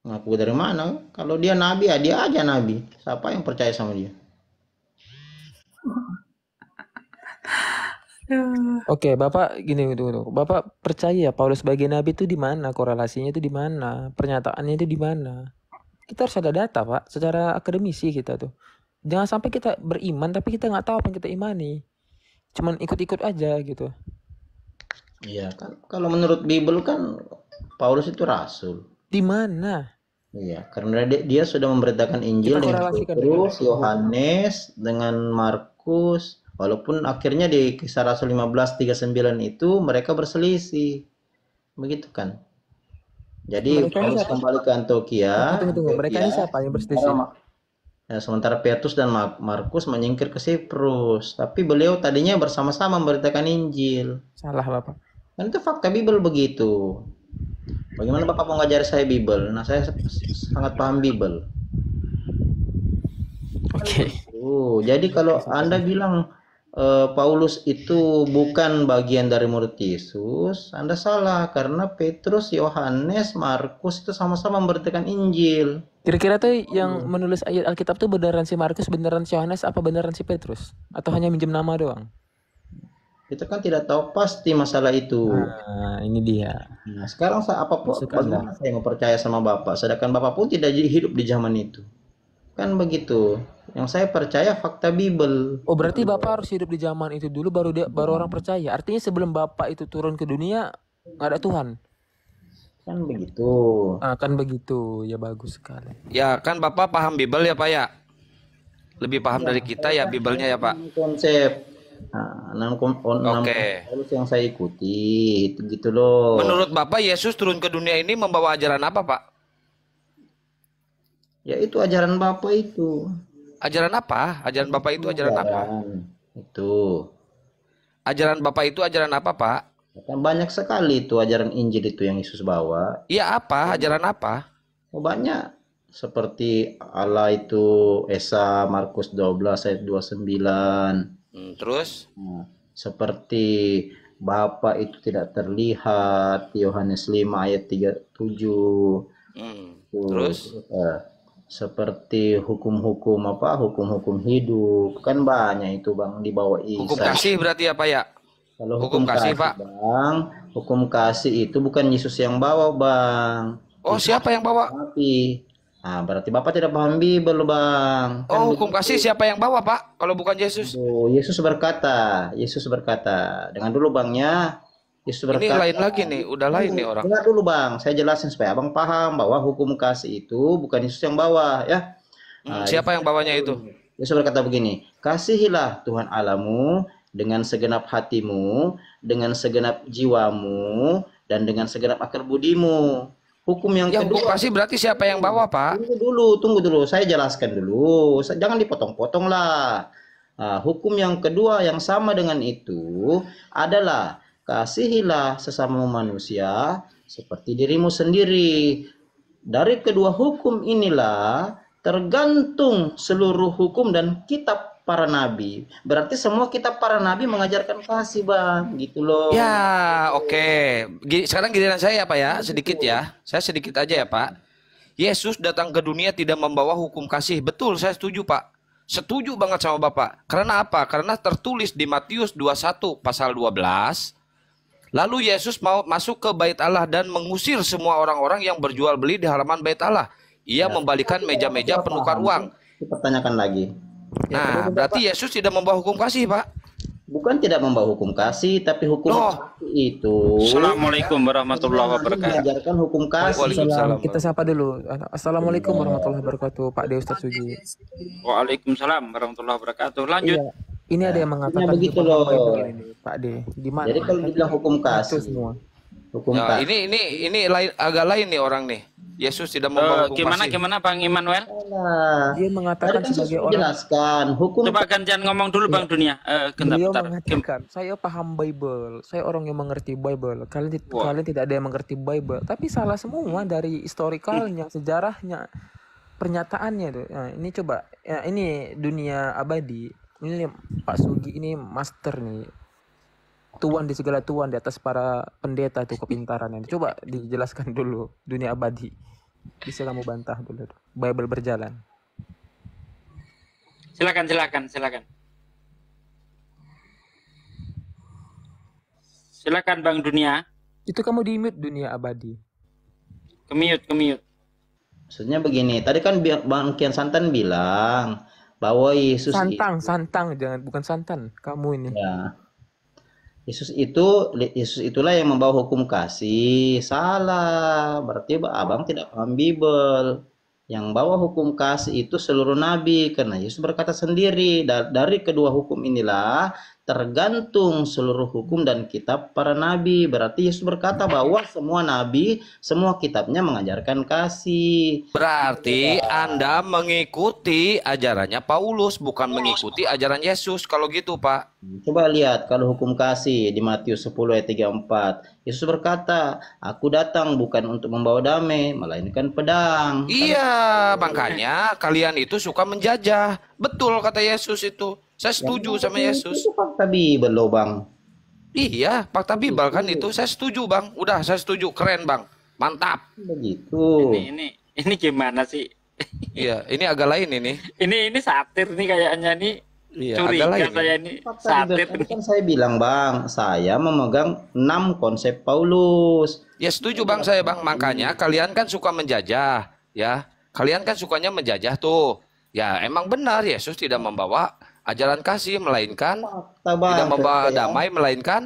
Ngaku dari mana? Kalau dia nabi, ya dia aja nabi. Siapa yang percaya sama dia? Oke, Bapak gini dulu. Bapak percaya Paulus sebagai nabi itu di mana? Korelasinya itu di mana? Pernyataannya itu di mana? Kita harus ada data, Pak. Secara akademisi kita tuh. Jangan sampai kita beriman tapi kita nggak tahu apa yang kita imani. Cuman ikut-ikut aja gitu. Iya kan. Kalau menurut Bible kan Paulus itu rasul. Di mana? Iya, karena dia sudah memberitakan Injil Kita dengan korelasikan dulu Petrus, deh. Yohanes, dengan Markus. Walaupun akhirnya di Kisah Rasul 15:39 itu mereka berselisih. Begitu kan? Jadi Mereka ini Paulus siapa? kembali ke Antioquia, Tunggu. Mereka ini siapa yang berselisih? sementara Petrus dan Markus menyingkir ke Siprus. Tapi beliau tadinya bersama-sama memberitakan Injil. Salah, Bapak. Kan itu fakta Bible begitu. Bagaimana Bapak mau ngajari saya Bible? Nah, saya sangat paham Bible. Oke. Jadi kalau Anda bilang Paulus itu bukan bagian dari murid Yesus, Anda salah karena Petrus, Yohanes, Markus itu sama-sama memberitakan Injil. Kira-kira tuh yang menulis ayat Alkitab tuh beneran si Markus, beneran si Yohanes, apa beneran si Petrus? Atau hanya minjem nama doang? Kita kan tidak tahu pasti masalah itu. Nah, ini dia. Nah, sekarang saya Masuk bagaimana Anda. saya mau percaya sama Bapak, sedangkan Bapak pun tidak hidup di zaman itu. Kan begitu. Yang saya percaya fakta Bible. Oh, berarti Bapak harus hidup di zaman itu dulu baru orang percaya. Artinya sebelum Bapak itu turun ke dunia nggak ada Tuhan. Kan begitu. Ah, kan begitu. Ya bagus sekali. Ya kan Bapak paham Bible ya Pak ya? Lebih paham Ya, dari kita ya Biblenya ya Pak? konsep. Nah, enam Oke. Paulus yang saya ikuti, itu gitu loh. Menurut Bapak Yesus turun ke dunia ini membawa ajaran apa Pak? Ya itu ajaran Bapak itu. Ajaran apa? Ajaran Bapak itu ajaran apa? Ajaran itu. Ajaran Bapak itu ajaran apa Pak? Kan banyak sekali itu ajaran Injil itu yang Yesus bawa. Iya apa? Ajaran apa? Oh, banyak. Seperti Allah itu Esa Markus 12 ayat 29. Terus? Nah, seperti Bapa itu tidak terlihat Yohanes 5 ayat 37. Tuh, Terus? seperti hukum-hukum apa? Hukum-hukum hidup. Kan banyak itu Bang dibawa Hukum Isa. kasih berarti apa ya? Kalau Hukum hukum kasih kasih Pak. Bang, hukum kasih itu bukan Yesus yang bawa Bang. Oh Itu siapa yang bawa? tapi. Nah, berarti Bapak tidak paham Bible Bang. Kan Oh hukum begitu. kasih siapa yang bawa Pak? Kalau bukan Yesus? Oh, Yesus berkata, dengan dulu Bangnya, Yesus Ini berkata, lain lagi nih, udah lain nih orang. dengar dulu Bang, saya jelasin supaya Abang paham bahwa hukum kasih itu bukan Yesus yang bawa ya. Nah, Siapa yang bawanya itu? Yesus berkata begini, kasihilah Tuhan Allahmu dengan segenap hatimu, dengan segenap jiwamu, dan dengan segenap akal budimu. Hukum yang Ya hukum kedua, kasih berarti siapa yang bawa Pak? tunggu dulu, saya jelaskan dulu, jangan dipotong-potong lah. Nah, hukum yang kedua yang sama dengan itu adalah kasihilah sesama manusia seperti dirimu sendiri. Dari kedua hukum inilah tergantung seluruh hukum dan kitab para nabi. Berarti semua kitab para nabi mengajarkan kasih, Bang. Gitu loh. Ya, oke. Sekarang giliran saya Pak ya, sedikit ya. Saya sedikit aja ya Pak. Yesus datang ke dunia tidak membawa hukum kasih. Betul, saya setuju Pak. Setuju banget sama Bapak. Karena apa? Karena tertulis di Matius 21 pasal 12. Lalu Yesus mau masuk ke bait Allah dan mengusir semua orang-orang yang berjual beli di halaman bait Allah. Ia Ya, membalikan meja-meja sudah penukar paham. uang. Dipertanyakan lagi. Nah, berarti Yesus tidak membawa hukum kasih, Pak. Bukan tidak membawa hukum kasih, tapi hukum Loh, kasih itu Assalamualaikum warahmatullahi wabarakatuh. mengajarkan hukum kasih. Waalaikumsalam. Kita sapa dulu. Assalamualaikum warahmatullahi wabarakatuh, Pak De Ustadz Suji. Waalaikumsalam warahmatullahi wabarakatuh. Lanjut. Iya. Ini ada yang mengatakan begitu di paham loh. Bible ini, Pak De. Di mana? Jadi kalau dibilang hukum Itu kasih, semua. hukum Ya, kasih. ini lain, agak lain nih orang nih. Yesus tidak membawa hukum kasih. Gimana Bang Immanuel? Nah, Dia tadi mengatakan kan saya sebagai sudah orang, jelaskan hukum Coba gantian ngomong dulu Bang Dunia. beliau Bentar. mengatakan, saya paham Bible, saya orang yang mengerti Bible. Wah. Kalian tidak ada yang mengerti Bible, tapi salah semua dari historikalnya, sejarahnya, pernyataannya tuh. Nah, ini coba, ya, ini dunia abadi. Ini Pak Sugi ini master nih. Tuan di segala tuan di atas para pendeta tuh kepintarannya. Coba dijelaskan dulu dunia abadi. Bisa kamu bantah dulu tuh. Bible berjalan. Silakan, silakan, silakan. Silakan Bang Dunia. Itu kamu di mute Dunia Abadi. Kemiut, kemiut. Maksudnya begini, tadi kan Bang Kian Santan bilang bahwa Yesus Santang, jangan, bukan santan. Kamu ini. ya, Yesus itulah yang membawa hukum kasih. Salah, berarti abang tidak paham Bible. Yang bawa hukum kasih itu seluruh nabi, karena Yesus berkata sendiri, dari kedua hukum inilah tergantung seluruh hukum dan kitab para nabi. Berarti Yesus berkata bahwa semua nabi, semua kitabnya mengajarkan kasih. Berarti Anda mengikuti ajarannya Paulus, bukan mengikuti ajaran Yesus. Kalau gitu, Pak. Coba lihat kalau hukum kasih di Matius 10 ayat 34. Yesus berkata, aku datang bukan untuk membawa damai, melainkan pedang. Iya, makanya kalian itu suka menjajah. Betul kata Yesus itu. Saya setuju sama Yesus. Itu fakta Bible loh, Bang. Iya, fakta Bible kan itu. Saya setuju, Bang. Udah, saya setuju. Keren, Bang. Mantap. Begitu. Ini gimana sih? Iya, ini agak lain ini. Ini satir nih kayaknya nih. Iya, Curiga agak lain. saya ini Fakta satir. Bible kan saya bilang, Bang, saya memegang 6 konsep Paulus. Ya setuju Bang saya Bang. Makanya kalian kan suka menjajah, ya. Kalian kan sukanya menjajah tuh. Ya, emang benar Yesus tidak membawa ajaran kasih, melainkan Fakta, Bang. tidak membawa Contoh ya. damai, melainkan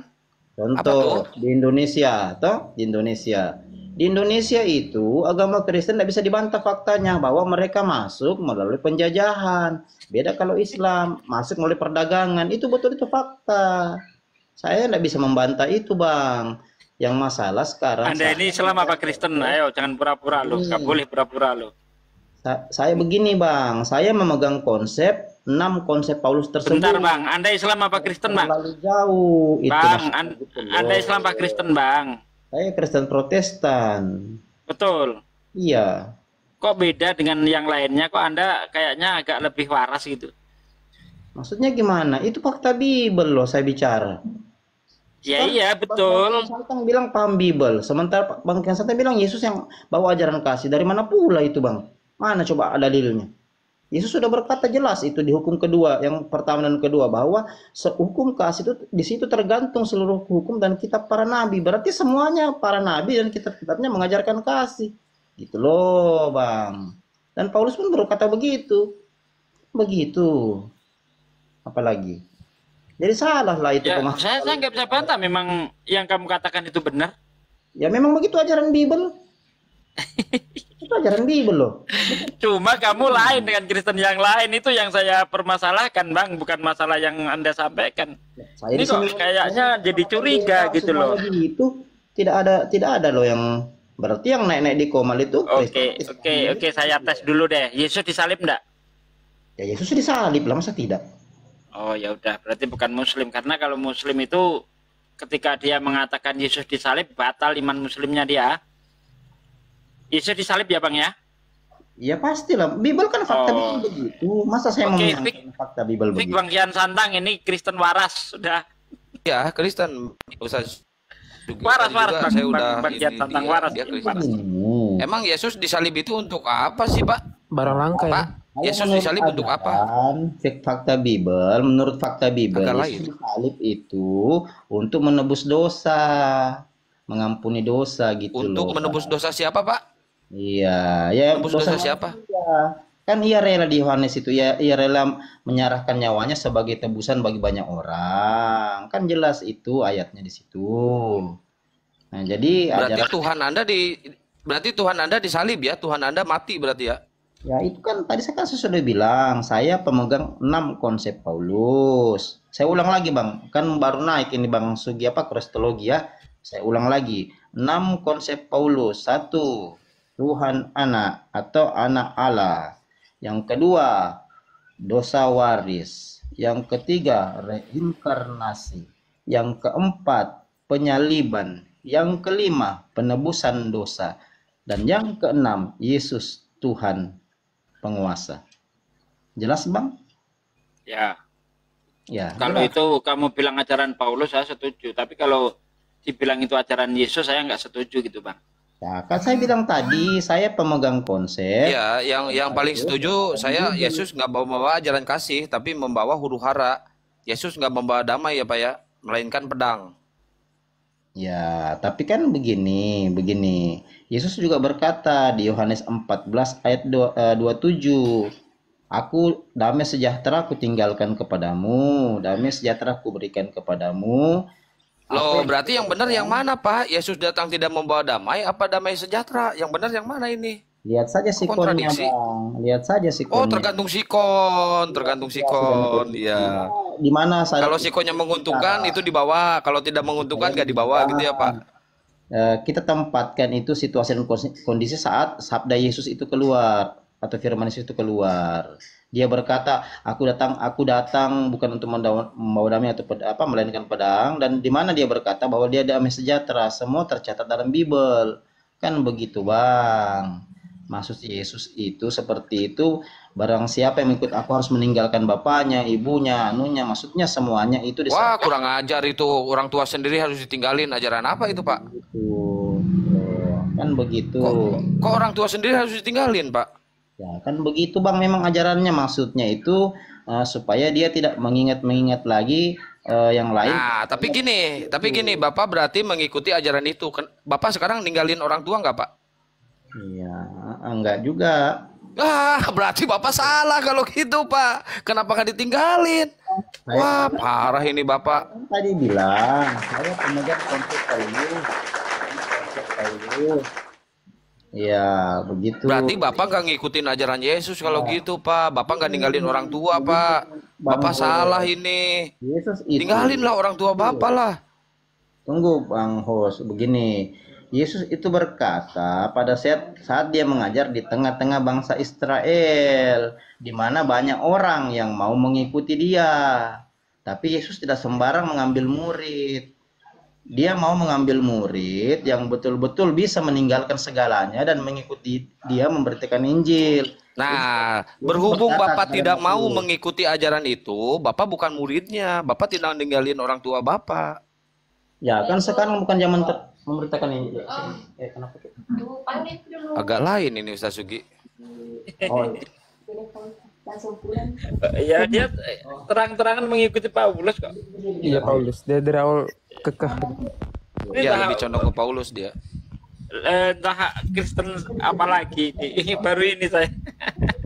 apa tuh? Contoh di Indonesia, toh di Indonesia. Di Indonesia itu agama Kristen tidak bisa dibantah faktanya bahwa mereka masuk melalui penjajahan. Beda kalau Islam masuk melalui perdagangan. Itu betul, itu fakta. Saya tidak bisa membantah itu, Bang. Yang masalah sekarang Anda ini Islam apa Kristen? Ayo, jangan pura-pura lo. Nggak boleh pura-pura lo. saya begini, Bang. Saya memegang 6 konsep Paulus tersebut. Bentar Bang, Anda Islam apa Kristen Bang? Terlalu jauh itu. Bang, maksudnya gitu loh. Anda Islam apa Kristen Bang? Saya Kristen Protestan. Betul. Iya. Kok beda dengan yang lainnya? Kok Anda kayaknya agak lebih waras gitu? Maksudnya gimana? Itu fakta Bible loh saya bicara. Ya Sekarang iya Bang betul. Kian Santang bilang paham Bible. Sementara Bang Kian Santang bilang Yesus yang bawa ajaran kasih. Dari mana pula itu, Bang? Mana coba dalilnya? Yesus sudah berkata jelas itu di hukum kedua, yang pertama dan kedua, bahwa hukum kasih itu di situ tergantung seluruh hukum dan kitab para nabi. Berarti semuanya para nabi dan kitab-kitabnya mengajarkan kasih. Gitu loh, Bang. Dan Paulus pun berkata begitu. Begitu. Apalagi? Jadi salah lah itu Ya, pemahaman. saya nggak bisa bantah. Memang yang kamu katakan itu benar. Ya memang begitu ajaran Bible. Itu ajaran Bible loh. Cuma kamu lain dengan Kristen yang lain, itu yang saya permasalahkan Bang, bukan masalah yang Anda sampaikan. Saya Ini di kok sini kayaknya jadi curiga gitu loh. Itu tidak ada loh yang berarti yang naik-naik di Komal itu. Oke, saya tes dulu deh. Yesus disalib enggak? Ya Yesus disalib lah, masa tidak? Oh ya udah, berarti bukan Muslim, karena kalau Muslim itu ketika dia mengatakan Yesus disalib batal iman Muslimnya dia. Yesus disalib ya Bang ya? Ya pastilah. Bible kan fakta Bible begitu. Masa saya mau fakta Bible begitu? Bang Kian Santang ini Kristen waras sudah. Ya, Kristen. Ustaz Waras Bang. saya udah Bang Kian Santang waras. Emang Yesus disalib itu untuk apa sih, Pak? Barang langka ya. Pak, Yesus disalib untuk apa? Fakta Bible, menurut fakta Bible, Yesus disalib itu untuk menebus dosa, mengampuni dosa gitu loh. Untuk menebus dosa siapa, Pak? Iya, ya menebus dosa siapa? Ya. Kan ia rela di Yohanes itu, ya ia rela menyerahkan nyawanya sebagai tebusan bagi banyak orang. Kan jelas itu ayatnya di situ. Nah, jadi berarti Tuhan Anda disalib ya, Tuhan Anda mati berarti ya. Ya itu kan tadi saya sudah bilang, saya pemegang 6 konsep Paulus. Saya ulang lagi, Bang, kan baru naik ini Bang Sugi kristologi ya. Saya ulang lagi, 6 konsep Paulus. 1, Tuhan anak atau anak Allah. Yang kedua, dosa waris. Yang ketiga, reinkarnasi. Yang keempat, penyaliban. Yang kelima, penebusan dosa. Dan yang keenam, Yesus Tuhan penguasa. Jelas, Bang? Ya. Ya. Kalau jelas. itu kamu bilang ajaran Paulus saya setuju, tapi kalau dibilang itu ajaran Yesus saya nggak setuju gitu Bang. Ya, kan saya bilang tadi, saya pemegang konsep. Iya, yang paling setuju saya Yesus nggak membawa ajaran kasih, tapi membawa huru hara. Yesus nggak membawa damai ya Pak ya, melainkan pedang. Ya, tapi kan begini. Yesus juga berkata di Yohanes 14 ayat 27, Aku damai sejahtera aku tinggalkan kepadamu, damai sejahtera aku berikan kepadamu. Loh, berarti yang benar yang mana Pak? Yesus datang tidak membawa damai, apa damai sejahtera? Yang benar yang mana ini? Lihat saja Kok sikonnya, kontradiksi? Bang. Lihat saja Oh, sikonnya. tergantung sikon, tergantung sikon. Ya. Di mana saya Kalau sikonnya menguntungkan itu dibawa, kalau tidak menguntungkan nggak dibawa gitu ya Pak. kita tempatkan itu situasi dan kondisi saat sabda Yesus itu keluar atau firman Yesus itu keluar. Dia berkata, aku datang bukan untuk membawa damai atau melainkan pedang. Dan di mana dia berkata bahwa dia damai sejahtera, semua tercatat dalam Bible. Kan begitu, Bang. Maksud Yesus itu seperti itu. Barang siapa yang ikut aku harus meninggalkan bapaknya, ibunya, anunya. Maksudnya semuanya itu Wah, kurang ajar itu. Orang tua sendiri harus ditinggalin. Ajaran apa itu Pak? Kan begitu. Kok orang tua sendiri harus ditinggalin Pak? Ya, kan begitu Bang, memang ajarannya maksudnya itu supaya dia tidak mengingat lagi yang lain. Nah, tapi gini, Bapak berarti mengikuti ajaran itu. Bapak sekarang ninggalin orang tua nggak Pak? Iya, enggak juga. Berarti Bapak salah kalau gitu Pak. Kenapa nggak ditinggalin? Wah, parah ini Bapak. Tadi bilang, saya pemegang konsep Paulus. Ya, begitu. Berarti Bapak nggak ngikutin ajaran Yesus kalau gitu Pak. Bapak nggak ninggalin orang tua Pak. Bapak salah ini. Yesus itu. Tinggalinlah orang tua Bapak lah. Tunggu Bang Hos, begini. Yesus itu berkata pada saat dia mengajar di tengah-tengah bangsa Israel, di mana banyak orang yang mau mengikuti dia. Tapi Yesus tidak sembarang mengambil murid. Dia mau mengambil murid yang betul-betul bisa meninggalkan segalanya dan mengikuti dia memberitakan Injil. Nah, berhubung Bapak tidak mau mengikuti ajaran itu, Bapak bukan muridnya. Bapak tidak ninggalin orang tua Bapak. Ya, kan sekarang bukan zaman memberitakan Injil. Kenapa? Agak lain ini Ustaz Sugi. Oh, Ya dia terang-terangan mengikuti Paulus kok. Iya Paulus, dia dari awal kekeh. Ya, lebih condong ke Paulus dia. Entah Kristen apalagi ini baru ini saya.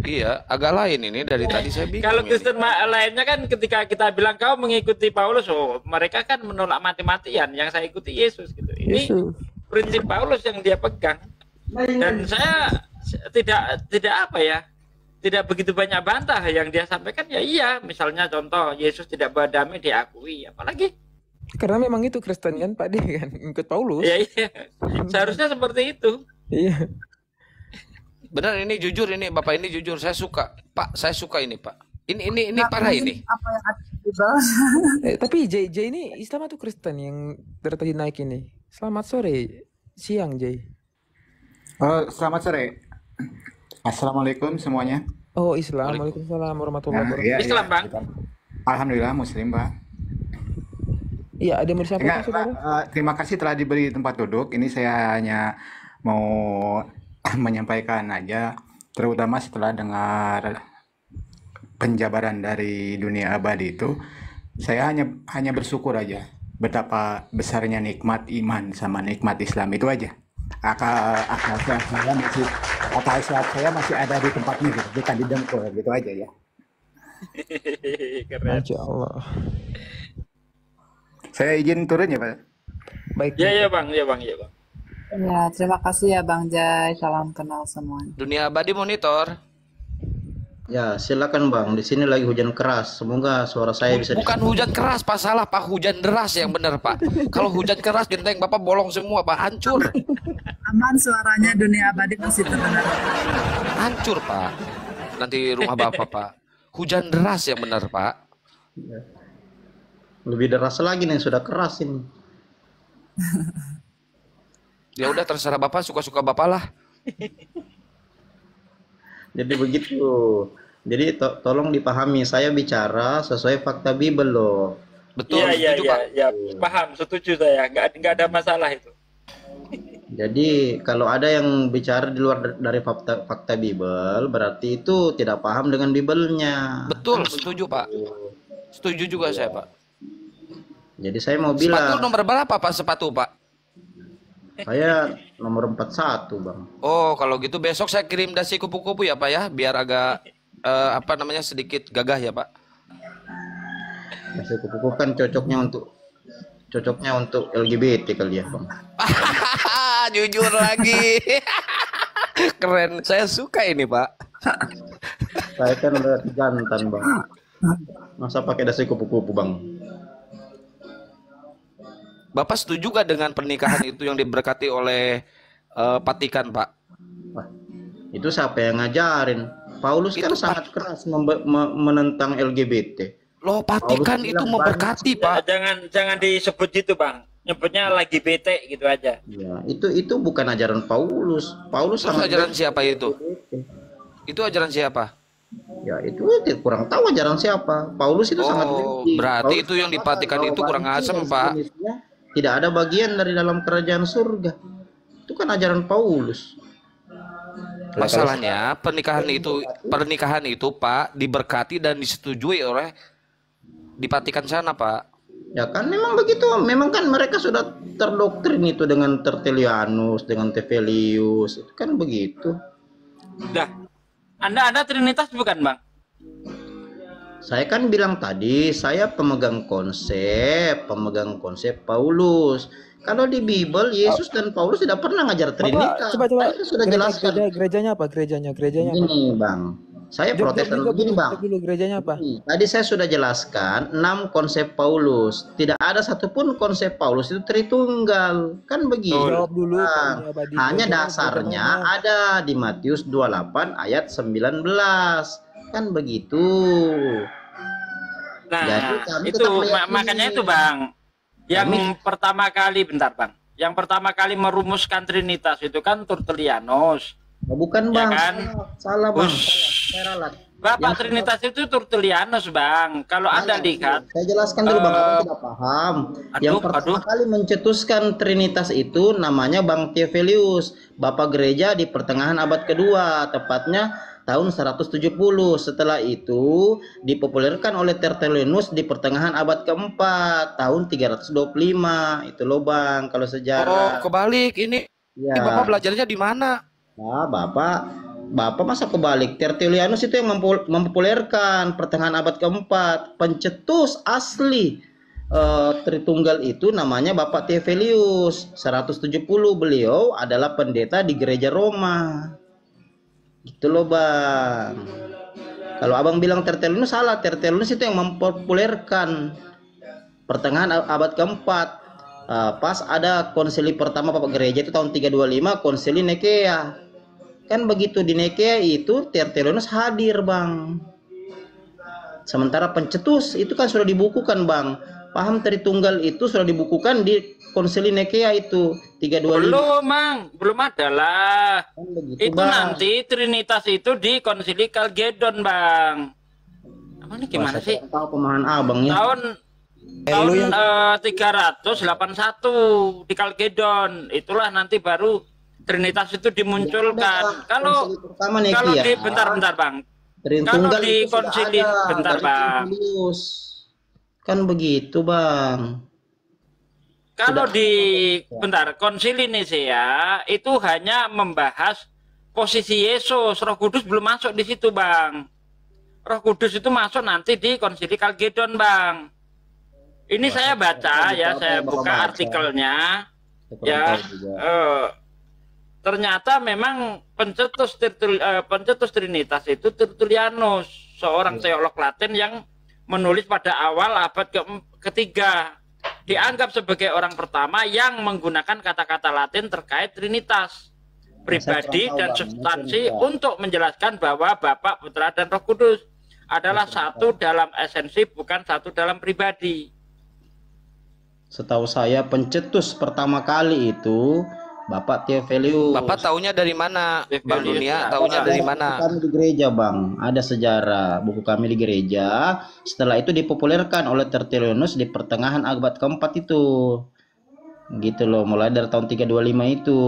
Iya, agak lain ini dari tadi saya bingung. Kalau ini. Kristen lainnya kan ketika kita bilang kau mengikuti Paulus, mereka kan menolak mati-matian. Yang saya ikuti Yesus gitu. Ini Yesus. prinsip Paulus yang dia pegang. Dan saya tidak apa ya, tidak begitu banyak bantah yang dia sampaikan. Ya iya, misalnya contoh Yesus tidak berdamai diakui, apalagi. Karena memang itu Kristen kan Pak, dia kan ikut Paulus. Ya iya, seharusnya seperti itu. Iya. Benar ini jujur ini Bapak ini jujur saya suka. Pak, saya suka ini Pak. Ini parah ini. Apa yang ada di bawah? Tapi J ini Islam atau Kristen yang dari tadi naik ini? Selamat sore, siang J. Selamat sore. Assalamualaikum semuanya. Oh Islam, waalaikumsalam warahmatullahi wabarakatuh. Iya, Islam, Bang. Alhamdulillah Muslim, Pak. Iya, ada yang mau disampaikan saudara? Terima kasih telah diberi tempat duduk. Ini saya hanya mau menyampaikan aja, terutama setelah dengar penjabaran dari dunia abadi itu, saya hanya bersyukur aja betapa besarnya nikmat iman sama nikmat Islam itu aja. Akal sehat saya masih ada di tempatnya gitu, bukan di dengkul gitu aja ya. Keren. Masya Allah. Saya izin turun ya Pak. Baik. Ya Bang. Ya, terima kasih ya Bang Jai. Salam kenal semuanya. Dunia abadi monitor. ya, silakan Bang. Di sini lagi hujan keras. Semoga suara saya bisa Bukan hujan keras Pak, salah Pak, hujan deras yang benar Pak. Kalau hujan keras genteng Bapak bolong semua Pak, hancur. Aman suaranya dunia abadi masih terdengar. Hancur Pak. Nanti rumah Bapak Pak. Hujan deras yang benar Pak. lebih deras lagi nih, sudah keras ini. Ya udah terserah Bapak, suka-suka Bapak lah. Jadi begitu. Jadi tolong dipahami, saya bicara sesuai fakta Bible loh. Betul, Iya, setuju Pak. paham, setuju saya. Nggak ada masalah itu. Jadi kalau ada yang bicara di luar dari fakta Bible, berarti itu tidak paham dengan Biblenya. Betul, setuju Pak. Setuju juga saya Pak. Jadi saya mau Sepatu bilang, nomor berapa Pak sepatu Pak? saya nomor 41 Bang. Oh, kalau gitu besok saya kirim dasi kupu-kupu ya Pak ya, biar agak apa namanya sedikit gagah ya Pak. Masih kupu kan cocoknya untuk LGBT kali ya Bang. Jujur lagi. Keren, saya suka ini Pak. Saya kan udah jantan Bang. Masa pakai dasi kupu-kupu Bang? Bapak setuju gak dengan pernikahan itu yang diberkati oleh Vatikan Pak? Wah, itu siapa yang ngajarin? Paulus kan Itu, sangat keras menentang LGBT. Loh, Vatikan Paulus itu bilang memberkati Pak. Jangan disebut gitu bang, nyebutnya lagi bete gitu aja. Ya, itu bukan ajaran Paulus. Paulus Terus sangat ajaran benci siapa itu? LGBT. Itu ajaran siapa? Ya itu kurang tahu ajaran siapa. Paulus itu sangat Oh, benci. berarti Paulus itu yang di mengatakan Vatikan bahwa itu kurang banci asem dan Pak. sejenisnya tidak ada bagian dari dalam kerajaan surga. Itu kan ajaran Paulus. Lah, kalau Masalahnya pernikahan itu Pak diberkati dan disetujui oleh di Vatikan sana Pak. ya kan memang begitu. Memang kan mereka sudah terdoktrin itu dengan Tertullianus, dengan Tevelius. Itu kan begitu. Dah, Anda Trinitas bukan bang? Saya kan bilang tadi, saya pemegang konsep Paulus. Kalau di Bible, Yesus dan Paulus tidak pernah ngajar Trinitas. Coba Saya sudah jelaskan. gerejanya apa? Gerejanya apa? Ini Bang, saya Protestan begini Bang. Dulu gerejanya apa? Tadi saya sudah jelaskan 6 konsep Paulus. Tidak ada satupun konsep Paulus itu Tritunggal. Kan begitu. Jawab dulu. Bang. Hanya dasarnya ada di Matius 28 ayat 19. Kan begitu. Nah, Jadi kami itu tetap meyakini. makanya itu bang, yang pertama kali, bentar bang, yang pertama kali merumuskan Trinitas itu kan Tertullianus. Oh, bukan Ya Bang, kan? salah Bang, Ush. saya ralat. Bapak Yang Trinitas itu Tertullianus bang. Kalau Anda lihat, Saya jelaskan dulu Bang, Abang tidak paham. Yang pertama kali mencetuskan Trinitas itu namanya Bang Tevelius, Bapak Gereja di pertengahan abad kedua, tepatnya tahun 170. Setelah itu dipopulerkan oleh Tertullianus di pertengahan abad keempat, tahun 325. Itu loh Bang, kalau Oh, sejarah. kebalik ini. Ya. Ini Bapak belajarnya di mana? Nah, Bapak masa kebalik. Tertullianus itu yang mempopulerkan pertengahan abad keempat. Pencetus asli Tritunggal itu namanya Bapak Tevelius. 170 beliau adalah pendeta di gereja Roma. Gitu loh Bang. Kalau Abang bilang Tertullianus salah. Tertullianus itu yang mempopulerkan pertengahan abad keempat. Pas ada konsili pertama Bapak Gereja itu tahun 325, konsili Nikea. Kan begitu di Nikea itu Tertullianus hadir Bang. Sementara pencetus itu kan sudah dibukukan Bang. Paham Tritunggal itu sudah dibukukan di konsili Nikea itu 325. belum bang, belum ada lah. Kan begitu, Itu Bang. nanti Trinitas itu di Konsili Kalgedon bang. Apa ini gimana Wah, sih? saya tahu pemahaman Abang ya. Tahun 381 di Kalgedon. Itulah nanti baru Trinitas itu dimunculkan. Kalau Konsili pertama Nikea. kalau di bentar bang. Tritunggal Kalau di itu sudah konsili ada bentar dari bang. Tevelius. Kan begitu Bang. Kalau di bentar konsili Nisea itu hanya membahas posisi Yesus, Roh Kudus belum masuk di situ bang. Roh Kudus itu masuk nanti di konsili Kalgedon bang. Ini saya baca ya, saya buka artikelnya ya. Ternyata memang pencetus Trinitas itu Tertullianus, seorang teolog Latin yang menulis pada awal abad ketiga. Dianggap sebagai orang pertama yang menggunakan kata-kata Latin terkait Trinitas, pribadi dan substansi untuk menjelaskan bahwa Bapa, Putra, dan Roh Kudus adalah satu dalam esensi, bukan satu dalam pribadi. Setahu saya pencetus pertama kali itu Bapak Tevelius. Bapak taunya dari mana? Bang Dunia taunya dari mana? Buku kami di gereja Bang, ada sejarah buku kami di gereja. Setelah itu dipopulerkan oleh Tertullianus di pertengahan abad keempat itu. Gitu loh, mulai dari tahun 325 itu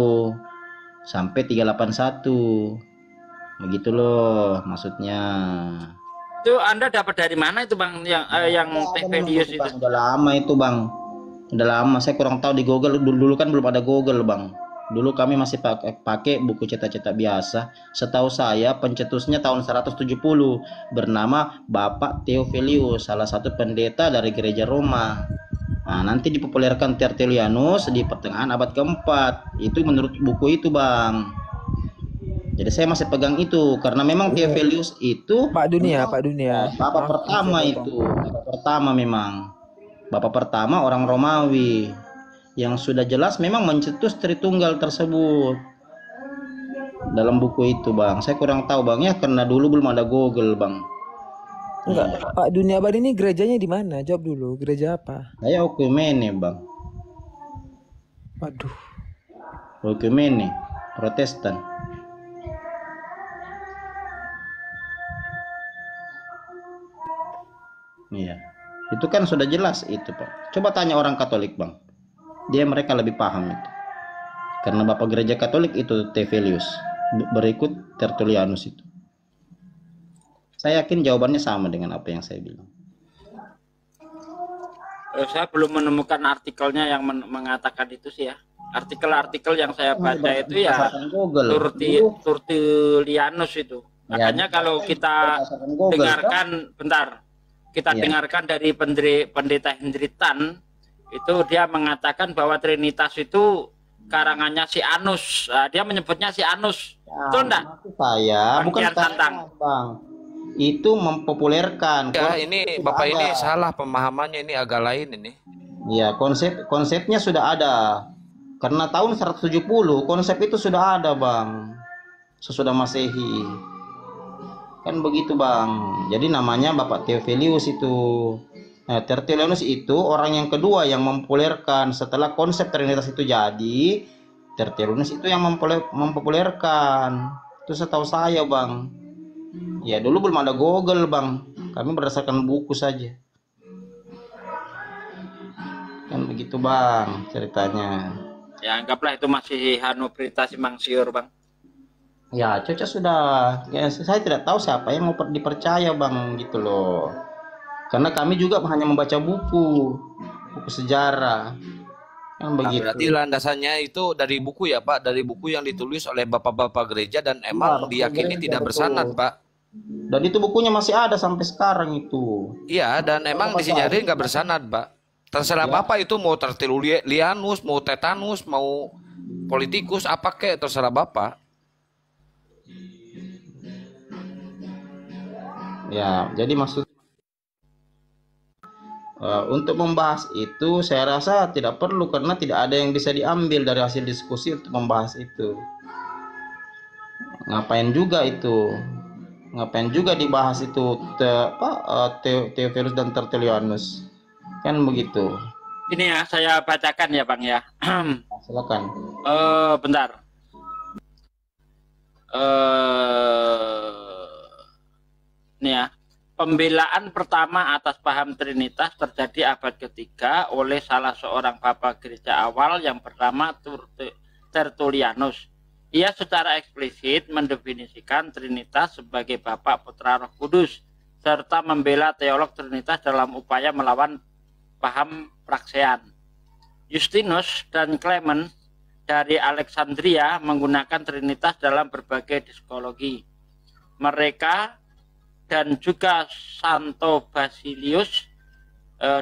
sampai 381. Begitu loh maksudnya. Itu Anda dapat dari mana itu Bang yang Tevelius itu? Udah lama itu Bang. Udah lama, saya kurang tahu di Google. Dulu kan belum ada Google Bang. Dulu kami masih pakai buku cetak-cetak biasa. Setahu saya pencetusnya tahun 170, bernama Bapak Theophilus, salah satu pendeta dari gereja Roma. Nah, nanti dipopulerkan Tertullianus di pertengahan abad keempat. Itu menurut buku itu Bang. Jadi saya masih pegang itu karena memang Theophilus itu Pak Dunia, memang Pak Dunia. bapak Maaf, pertama saya itu, bapak pertama memang. Bapak pertama orang Romawi yang sudah jelas memang mencetus Tritunggal tersebut dalam buku itu Bang. Saya kurang tahu Bang ya karena dulu belum ada Google Bang. Enggak, Pak Dunia Abadi ini gerejanya di mana? Jawab dulu, gereja apa? Saya Okumene Bang. Waduh. Okumene, Protestan. Iya. Itu kan sudah jelas itu Pak. Coba tanya orang Katolik Bang. Mereka lebih paham itu. Karena Bapak Gereja Katolik itu Theophilus. Berikut Tertullianus itu. Saya yakin jawabannya sama dengan apa yang saya bilang. Saya belum menemukan artikelnya yang mengatakan itu sih ya. Artikel-artikel yang saya baca itu ya Tertullianus itu. Makanya kalau kita dengarkan, dengarkan dari pendeta Hendry Tan, itu dia mengatakan bahwa Trinitas itu karangannya si Anus. Dia menyebutnya si Anus. Betul enggak? Saya bukan tantang Bang. Itu mempopulerkan. Ya, ini Bapak ini salah pemahamannya, ini agak lain ini. Ya, konsepnya sudah ada. Karena tahun 170 konsep itu sudah ada, Bang. Sesudah Masehi. Kan begitu, Bang. Jadi namanya Bapak Theophilus itu. Nah, Tertullianus itu orang yang kedua yang mempopulerkan setelah konsep Trinitas itu jadi. Tertullianus itu yang mempopulerkan. Itu setahu saya, Bang. Ya, dulu belum ada Google, Bang. Kami berdasarkan buku saja. Kan begitu, Bang, ceritanya. Ya, anggaplah itu masih Berita Simpang Siur, Bang. Ya, Coca sudah. Ya, saya tidak tahu siapa yang mau dipercaya, Bang, gitu loh. Karena kami juga hanya membaca buku sejarah. Kan begitu. Berarti landasannya itu dari buku ya, Pak, dari buku yang ditulis oleh bapak-bapak gereja dan emang diyakini tidak bersanad, Pak. Dan itu bukunya masih ada sampai sekarang itu. Iya, dan emang disinyarin nggak bersanad, Pak. Terserah Bapak itu mau Tertullianus, mau Tetanus, mau politikus, apa kek, terserah Bapak. Ya, jadi maksud untuk membahas itu saya rasa tidak perlu karena tidak ada yang bisa diambil dari hasil diskusi untuk membahas itu. Ngapain juga itu? Ngapain juga dibahas itu Theophilus dan Tertullianus? Kan begitu. Ini ya, saya bacakan ya, Bang ya. Silakan. Bentar. Ini ya. Pembelaan pertama atas paham Trinitas terjadi abad ketiga oleh salah seorang bapak gereja awal yang bernama Tertullianus. Ia secara eksplisit mendefinisikan Trinitas sebagai Bapa, Putra, Roh Kudus, serta membela teolog Trinitas dalam upaya melawan paham praksean. Justinus dan Clement dari Alexandria menggunakan Trinitas dalam berbagai diskologi. Mereka dan juga Santo Basilius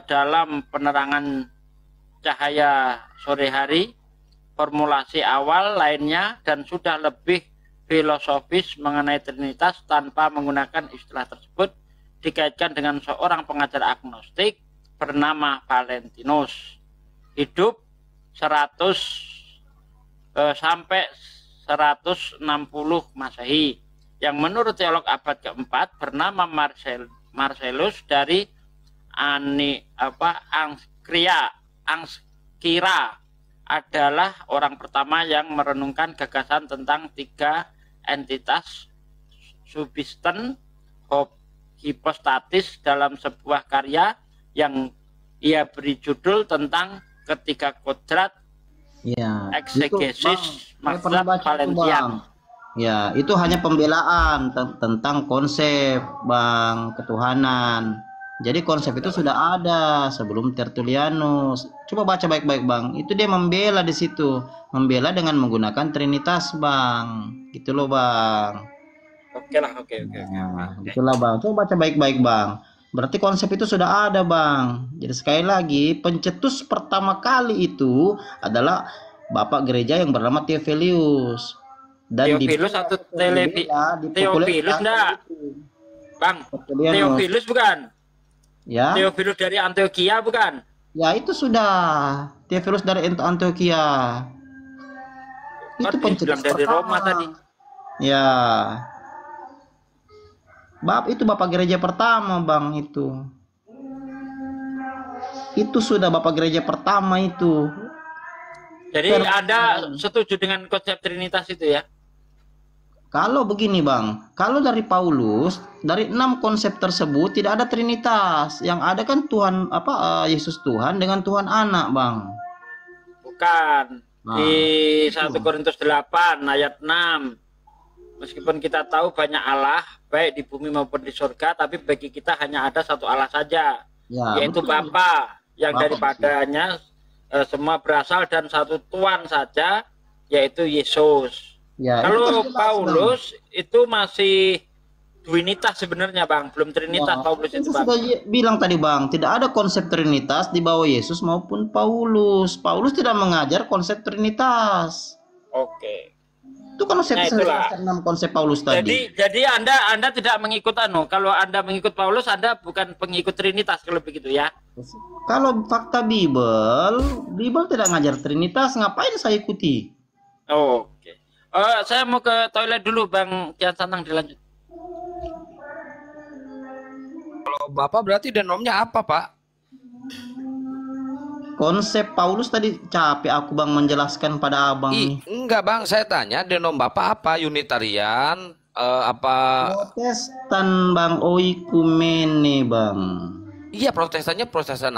dalam penerangan cahaya sore hari, formulasi awal lainnya, dan sudah lebih filosofis mengenai Trinitas tanpa menggunakan istilah tersebut dikaitkan dengan seorang pengajar agnostik bernama Valentinus. Hidup 100 sampai 160 Masehi. Yang menurut teolog abad keempat bernama Marcellus dari Angskira adalah orang pertama yang merenungkan gagasan tentang tiga entitas subsisten hipostatis dalam sebuah karya yang ia beri judul tentang ketiga kodrat Ya, itu Bang, Eksegesis saya pernah mazhab baca itu Valencia. Bang. Ya, itu hanya pembelaan tentang konsep Bang ketuhanan. Jadi konsep itu sudah ada sebelum Tertullianus. Coba baca baik-baik Bang. Itu dia membela di situ, membela dengan menggunakan Trinitas Bang. Gitu loh Bang. Oke lah, oke. Nah, itulah Bang. Coba baca baik-baik Bang. Berarti konsep itu sudah ada Bang. Jadi sekali lagi, pencetus pertama kali itu adalah Bapak gereja yang bernama Theophilus. Dan Theophilus atau Theophilus dipopulerkan enggak? Bang, Tertullianus. Theophilus bukan? Ya, Theophilus dari Antioquia bukan? ya itu sudah Theophilus dari Antioquia. Itu Kan pencetus bilang dari Roma pertama. tadi. Ya, itu Bapak gereja pertama Bang itu. Itu sudah Bapak gereja pertama itu. Jadi Anda setuju dengan konsep Trinitas itu ya? Kalau begini Bang, kalau dari Paulus, dari 6 konsep tersebut tidak ada Trinitas. Yang ada kan Tuhan Yesus Tuhan dengan Tuhan Anak Bang. Bukan. Nah, Di 1 Korintus 8 ayat 6. Meskipun kita tahu banyak Allah, baik di bumi maupun di surga, tapi bagi kita hanya ada satu Allah saja, Ya, yaitu betul. Bapa, yang Bapa, daripadanya semua berasal dan satu Tuhan saja, yaitu Yesus. Ya, itu kan Kalau jelas, Bang. Paulus itu masih Duinitas sebenarnya Bang, belum Trinitas Ya, Paulus itu itu Bang. sudah bilang tadi Bang, tidak ada konsep Trinitas di bawah Yesus maupun Paulus. Paulus tidak mengajar konsep Trinitas. Oke. Itu kan konsep Nah, itulah. 6 konsep Paulus tadi. Jadi Anda tidak mengikut kalau Anda mengikut Paulus, Anda bukan pengikut Trinitas kalau begitu ya. Kalau fakta Bible tidak ngajar Trinitas, ngapain saya ikuti? Oke. Saya mau ke toilet dulu Bang Kian Santang, dilanjut. Kalau Bapak berarti denomnya apa, Pak? Konsep Paulus tadi capek aku Bang menjelaskan pada Abang nih. Enggak, Bang. Saya tanya denom Bapak apa? Unitarian? Apa? Protestan Bang, oikumene Bang. Iya, Protestan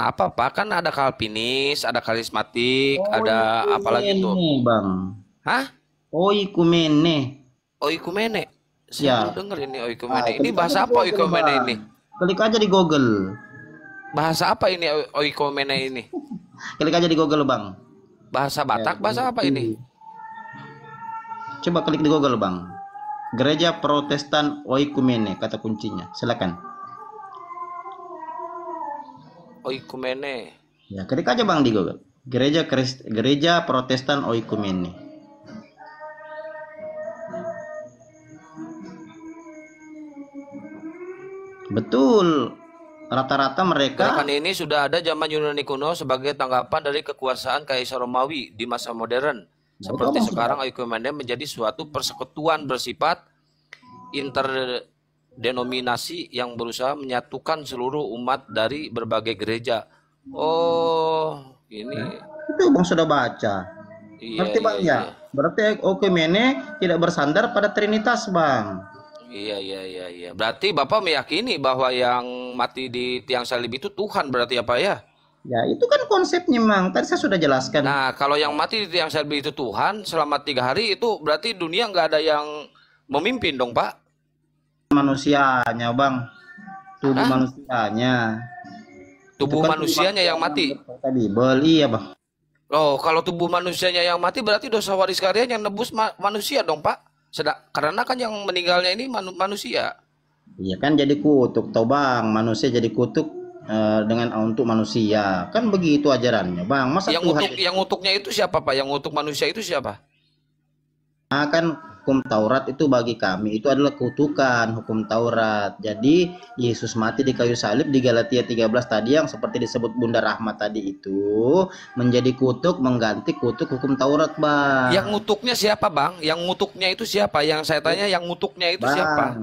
apa, Pak? Kan ada Kalvinis, ada karismatik, ada apa lagi tuh? Oikumene Bang. Hah? Oikumene. Oikumene. Ya. Saya denger ini oikumene. Ini klik bahasa aja di apa Google, oikumene Bang. ini? Klik aja di Google. Bahasa apa ini oikumene ini? Klik aja di Google Bang. Bahasa Batak, bahasa apa ini? Coba klik di Google Bang. Gereja Protestan Oikumene, kata kuncinya. Silakan. Oikumene. Ya, klik aja Bang di Google. Gereja Protestan Oikumene. Betul. Rata-rata mereka Gerakan ini sudah ada zaman Yunani kuno sebagai tanggapan dari kekuasaan Kaisar Romawi di masa modern. Seperti Betul, sekarang oikumene menjadi suatu persekutuan bersifat interdenominasi yang berusaha menyatukan seluruh umat dari berbagai gereja. Oh, ini. itu Bang sudah baca. Iya, Ngerti Bang iya, ya? Berarti Oikumene tidak bersandar pada Trinitas Bang. iya. Berarti Bapak meyakini bahwa yang mati di tiang salib itu Tuhan berarti apa ya? Ya, itu kan konsepnya Bang. Tadi saya sudah jelaskan. Nah, kalau yang mati di tiang salib itu Tuhan selama 3 hari itu berarti dunia nggak ada yang memimpin dong, Pak? Manusianya Bang. Tubuh Hah? manusianya. Tubuh Itu kan manusianya yang mati. Kata Bible, iya Bang. Oh, kalau tubuh manusianya yang mati berarti dosa waris karya yang nebus manusia dong, Pak. Karena kan yang meninggalnya ini manusia. Iya kan jadi kutuk tau Bang. Manusia jadi kutuk dengan untuk manusia. Kan begitu ajarannya Bang. Masa Tuhan Yang ngutuknya itu siapa, Pak? Yang ngutuk manusia itu siapa? kan hukum Taurat itu bagi kami itu adalah kutukan hukum Taurat. Jadi Yesus mati di kayu salib di Galatia 13 tadi yang seperti disebut Bunda Rahmat tadi itu menjadi kutuk mengganti kutuk hukum Taurat Bang. Yang ngutuknya siapa, Bang? Yang ngutuknya itu siapa? Yang saya tanya yang ngutuknya itu siapa?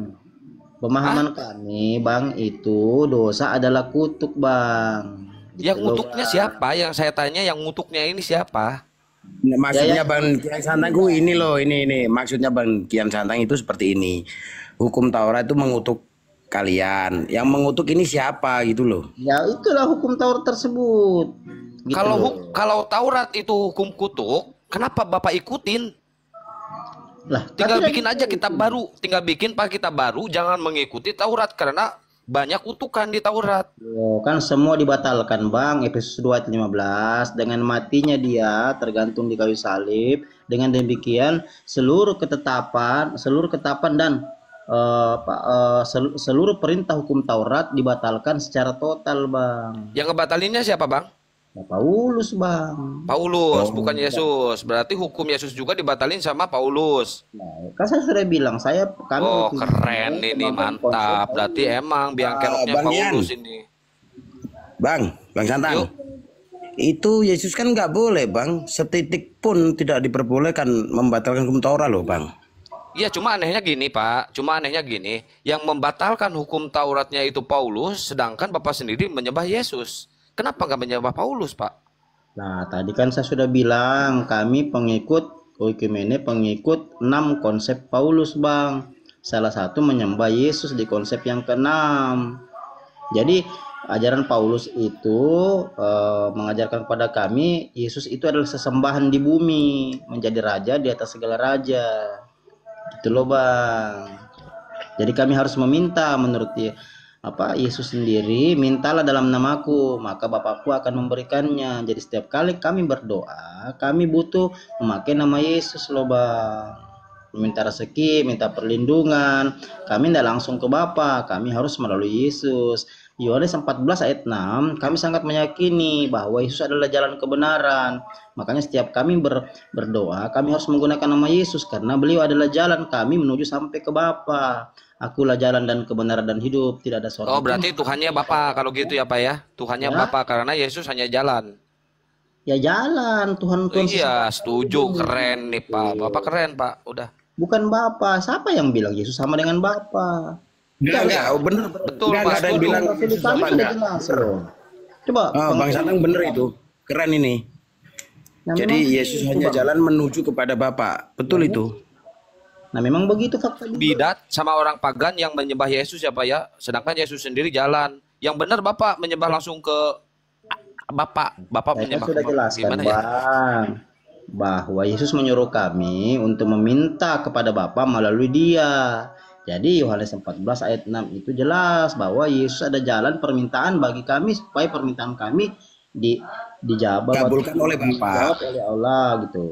Pemahaman kami Bang itu dosa adalah kutuk Bang. Yang Gitu loh, ngutuknya Bang. siapa? Yang saya tanya yang ngutuknya ini siapa? Nah, maksudnya Ya. Bang Kian Santang ini loh, ini maksudnya Bang Kian Santang itu seperti ini. Hukum Taurat itu mengutuk kalian. Yang mengutuk ini siapa gitu loh. Ya itulah hukum Taurat tersebut. Gitu loh. Kalau Taurat itu hukum kutuk, Kenapa Bapak ikutin? Lah, Tinggal kan bikin tidak aja kitab baru. Tinggal bikin Pak kitab baru, jangan mengikuti Taurat karena banyak kutukan di Taurat. Oh, kan semua dibatalkan, Bang. Efesus 2 ayat 15, dengan matinya dia tergantung di kayu salib. Dengan demikian seluruh ketetapan dan seluruh perintah hukum Taurat dibatalkan secara total, Bang. Yang ngebatalinnya siapa, Bang? Ya, Paulus, Bang. Paulus, bukan Yesus. Berarti hukum Yesus juga dibatalin sama Paulus. Nah, kan saya sudah bilang, kami Oh, itu keren ini, mantap. Berarti emang biang keroknya Bang Yan. Paulus ini. Bang Santang. Yuk. Itu Yesus kan nggak boleh, Bang. Setitik pun tidak diperbolehkan membatalkan hukum Taurat loh, Bang. Iya, cuma anehnya gini, Pak. Cuma anehnya gini, yang membatalkan hukum Tauratnya itu Paulus, sedangkan Bapak sendiri menyembah Yesus. Kenapa nggak menyembah Paulus, Pak? Nah, tadi kan saya sudah bilang, kami pengikut Oikumene, pengikut 6 konsep Paulus, Bang. Salah satu menyembah Yesus di konsep yang ke-6. Jadi, ajaran Paulus itu mengajarkan kepada kami, Yesus itu adalah sesembahan di bumi, menjadi raja di atas segala raja. Gitu loh, Bang. Jadi kami harus meminta menurut dia. Yesus sendiri, mintalah dalam namaku, maka Bapakku akan memberikannya. Jadi setiap kali kami berdoa, kami butuh memakai nama Yesus loh, Bang. Minta rezeki, minta perlindungan, kami tidak langsung ke Bapa, kami harus melalui Yesus. Yohanes 14 ayat 6, kami sangat meyakini bahwa Yesus adalah jalan kebenaran. Makanya setiap kami berdoa, kami harus menggunakan nama Yesus karena beliau adalah jalan kami menuju sampai ke Bapa. Akulah jalan dan kebenaran dan hidup, tidak ada seorang. Oh, berarti Tuhannya Bapa kalau gitu ya, Pak ya? Tuhannya Ya. Bapa karena Yesus hanya jalan. Ya jalan, Tuhan. Iya, setuju, keren nih, Pak. Bapak keren, Pak. Udah. Bukan Bapa. Siapa yang bilang Yesus sama dengan Bapa? Enggak, bener. Betul, Enggak Mas. ada yang Setuju. bilang Kami Yesus apa sudah enggak. jelas loh. Coba. Bang Santang bener itu. Keren ini. Nah, Jadi memang Yesus begitu, hanya Bang. jalan menuju kepada Bapa. Betul itu. Nah, memang begitu fakta. Bidat sama orang pagan yang menyembah Yesus ya, Pak ya. Sedangkan Yesus sendiri jalan. Yang benar Bapak menyembah langsung ke Bapak. Bapak Saya menyembah sudah ke jelaskan, gimana ya? Bang, bahwa Yesus menyuruh kami untuk meminta kepada Bapa melalui Dia. Jadi Yohanes 14 ayat 6 itu jelas bahwa Yesus ada jalan permintaan bagi kami supaya permintaan kami dijawab Kabulkan oleh Bapa. dijawab oleh Allah gitu.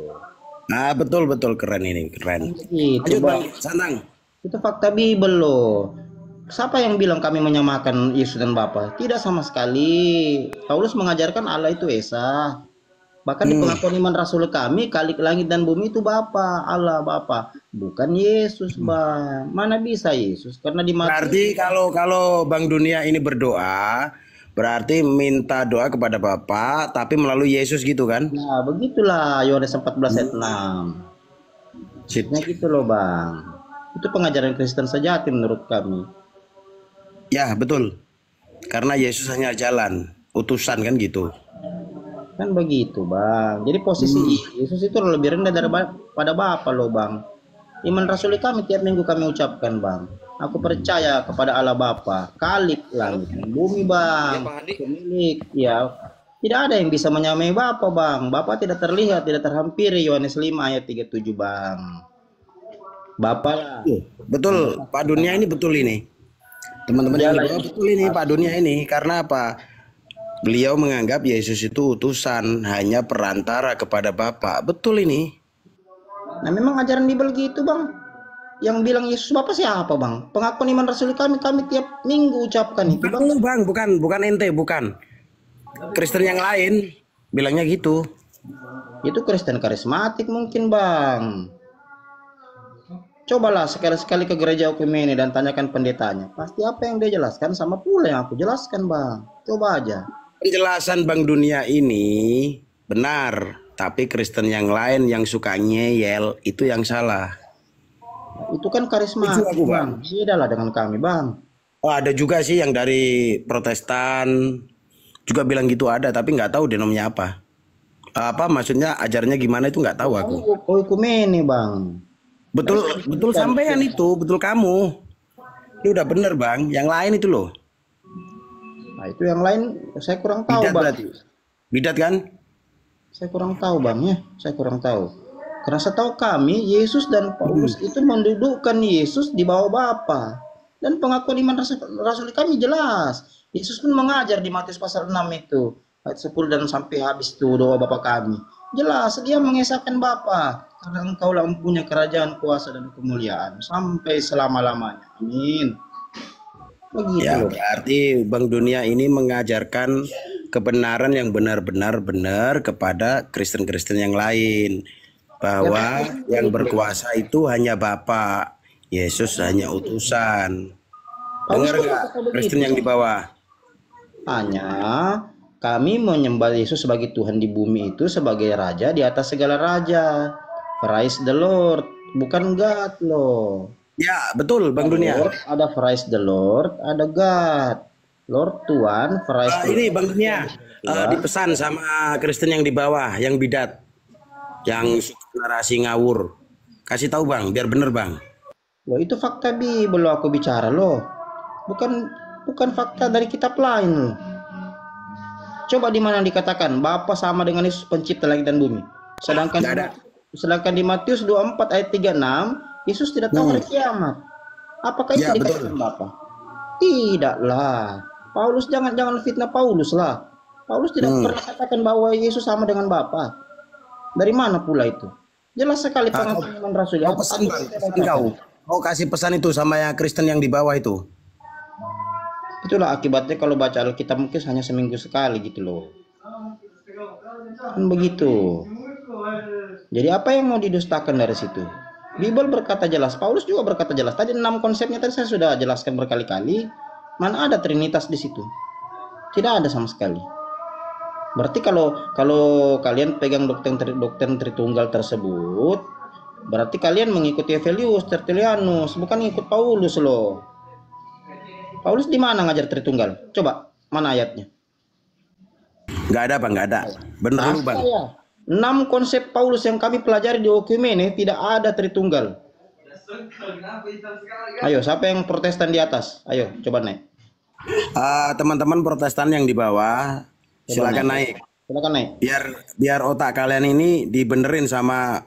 Nah, betul keren ini, keren. Gitu, Lanjut Bang Bang. Santang. Itu fakta Bible loh. Siapa yang bilang kami menyamakan Yesus dan Bapa? Tidak sama sekali. Paulus mengajarkan Allah itu Esa. Bahkan di pengakuan iman Rasul kami, kali langit dan bumi itu Bapa, Allah Bapa, bukan Yesus, Bang. Mana bisa Yesus? Karena di Berarti kalau Bang Dunia ini berdoa, berarti minta doa kepada Bapa tapi melalui Yesus gitu kan? Nah, begitulah Yohanes 14 ayat 6. Sip. Nah, gitu loh, Bang. Itu pengajaran Kristen sejati menurut kami. Ya, betul. Karena Yesus hanya jalan, utusan kan gitu. Kan begitu, Bang. Jadi posisi Yesus itu lebih rendah daripada Bapa loh, Bang. Iman Rasul kami tiap minggu kami ucapkan, Bang. Aku percaya kepada Allah Bapa, Khalik langit dan bumi, Bang. Ya, Bang Andi. Pemilik, ya. Tidak ada yang bisa menyamai Bapa, Bang. Bapa tidak terlihat, tidak terhampiri. Yohanes 5 ayat 37, Bang. Bapa lah. Betul, Pak Dunia ini betul ini. Teman-teman yang di bawah betul ini Pak Dunia ini. Karena apa? Beliau menganggap Yesus itu utusan, hanya perantara kepada Bapa. Betul ini. Nah, memang ajaran Bible gitu, Bang. Yang bilang Yesus Bapa siapa, Bang? Pengakuan iman Rasul kami tiap minggu ucapkan itu, Bang. Bukan ente, bukan. Kristen yang lain bilangnya gitu. Itu Kristen karismatik mungkin, Bang. Cobalah sekali-sekali ke gereja Oikumene dan tanyakan pendetanya. Pasti apa yang dia jelaskan sama pula yang aku jelaskan, Bang. Coba aja. Penjelasan Bang Dunia ini benar, tapi Kristen yang lain yang suka ngeyel itu yang salah. Itu kan karismatik, Itu aku, Bang. Beda lah dengan kami, Bang. Oh, ada juga sih yang dari Protestan juga bilang gitu ada, tapi nggak tahu deh namanya apa. Apa maksudnya ajarnya gimana itu nggak tahu aku. Oikumene, Bang. Betul sampean itu, betul kamu. Ini udah bener Bang, yang lain itu loh. Nah, itu yang lain saya kurang tahu, Bidat Bang. berarti. Bidat kan? Saya kurang tahu bang ya, saya kurang tahu. Karena setahu kami Yesus dan Paulus itu mendudukkan Yesus di bawah Bapa. Dan pengakuan iman rasul kami jelas. Yesus pun mengajar di Matius pasal 6 itu ayat 10 dan sampai habis itu doa Bapa kami. Jelas dia mengesahkan Bapa. Karena engkaulah mempunyai kerajaan, kuasa dan kemuliaan sampai selama-lamanya. Amin. Begitu Ya, loh. berarti Bank Dunia ini mengajarkan kebenaran yang benar-benar benar kepada Kristen-Kristen yang lain. Bahwa yang berkuasa itu hanya Bapa, Yesus hanya utusan. Dengar nggak Kristen yang di bawah? Hanya kami menyembah Yesus sebagai Tuhan di bumi itu sebagai Raja di atas segala raja. Praise the Lord, bukan God loh. Ya, betul Bank Dunia. Lord, ada praise the Lord, ada God. Lord Tuhan, praise the Ini Lord. Bank Dunia dipesan sama Kristen yang di bawah, yang bidat, yang suka narasi ngawur. Kasih tahu Bang, biar bener Bang. Loh itu fakta Bible loh aku bicara loh. Bukan fakta dari kitab lain loh. Coba di mana dikatakan Bapa sama dengan Yesus pencipta langit dan bumi. Sedangkan di Matius 24 ayat 36 Yesus tidak tahu hari kiamat. Apakah itu dikatakan Bapa? Tidaklah. Paulus jangan fitnah Paulus lah. Paulus tidak pernah katakan bahwa Yesus sama dengan Bapa. Dari mana pula itu? Jelas sekali pengakuan rasul. Kau pesan Bang, kau kasih pesan itu sama yang Kristen yang di bawah itu. Itulah akibatnya kalau baca Alkitab mungkin hanya seminggu sekali gitu loh. Kan begitu. Jadi apa yang mau didustakan dari situ? Bible berkata jelas, Paulus juga berkata jelas. Tadi 6 konsepnya tadi saya sudah jelaskan berkali-kali. Mana ada Trinitas di situ? Tidak ada sama sekali. Berarti kalau kalian pegang doktrin Tritunggal tersebut, berarti kalian mengikuti Evelius, Tertullianus, bukan ikut Paulus loh. Paulus di mana ngajar Tritunggal? Coba, mana ayatnya? Nggak ada Bang, nggak ada. Bener lu Bang. 6 konsep Paulus yang kami pelajari di Okumene tidak ada Tritunggal. Ayo, siapa yang Protestan di atas? Ayo, coba naik. Teman-teman Protestan yang di bawah, silakan naik. Silakan naik. Biar otak kalian ini dibenerin sama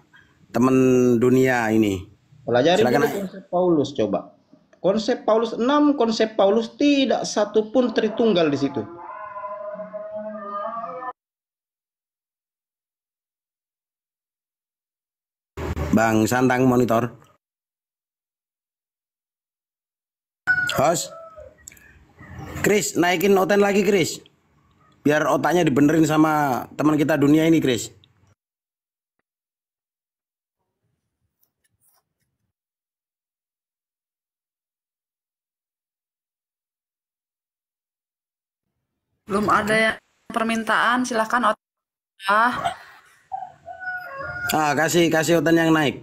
teman dunia ini. Pelajari dulu konsep Paulus coba. Konsep Paulus 6 konsep Paulus tidak satu pun Tritunggal di situ. Bang Santang monitor. Host. Chris, naikin oten lagi Chris. Biar otaknya dibenerin sama teman kita dunia ini Chris. Belum ada yang permintaan, silahkan. Kasih oten yang naik.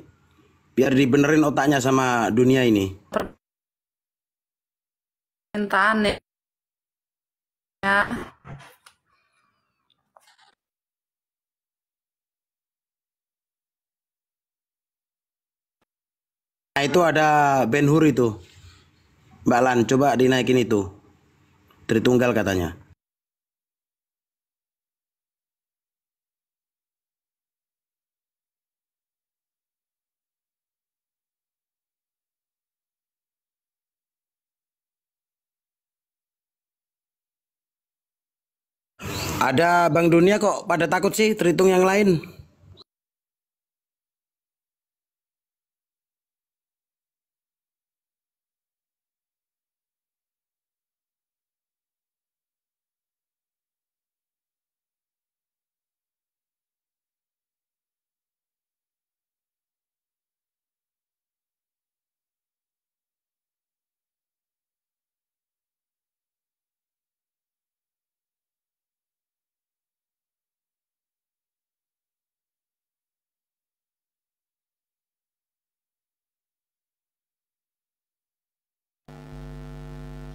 Biar dibenerin otaknya sama dunia ini. Permintaan ya. Nah itu ada Ben Hur itu. Mbak Lan, coba dinaikin itu. Tritunggal katanya. Ada Bank Dunia kok pada takut sih Tritung yang lain.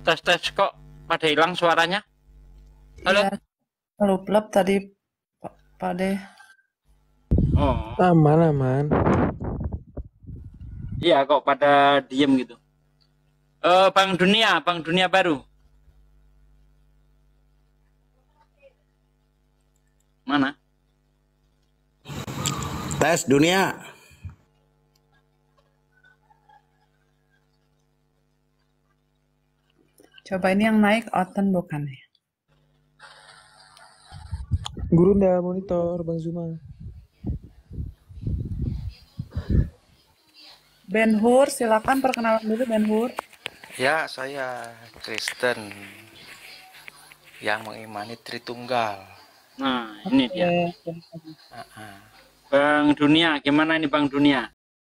Tes kok pada hilang suaranya. Halo. Iya, lup tadi Pak De. Oh. Aman. Iya kok pada diem gitu. Bank Dunia baru. Mana? Tes dunia. Coba ini yang naik Oten bukan ya? Gurunda monitor Bang Zuma. Ben Hur, silakan perkenalan dulu Ben Hur. Ya, saya Kristen yang mengimani Tritunggal. Nah, ini dia. Oke. Ah, ah. Bang Dunia, gimana ini Bang Dunia?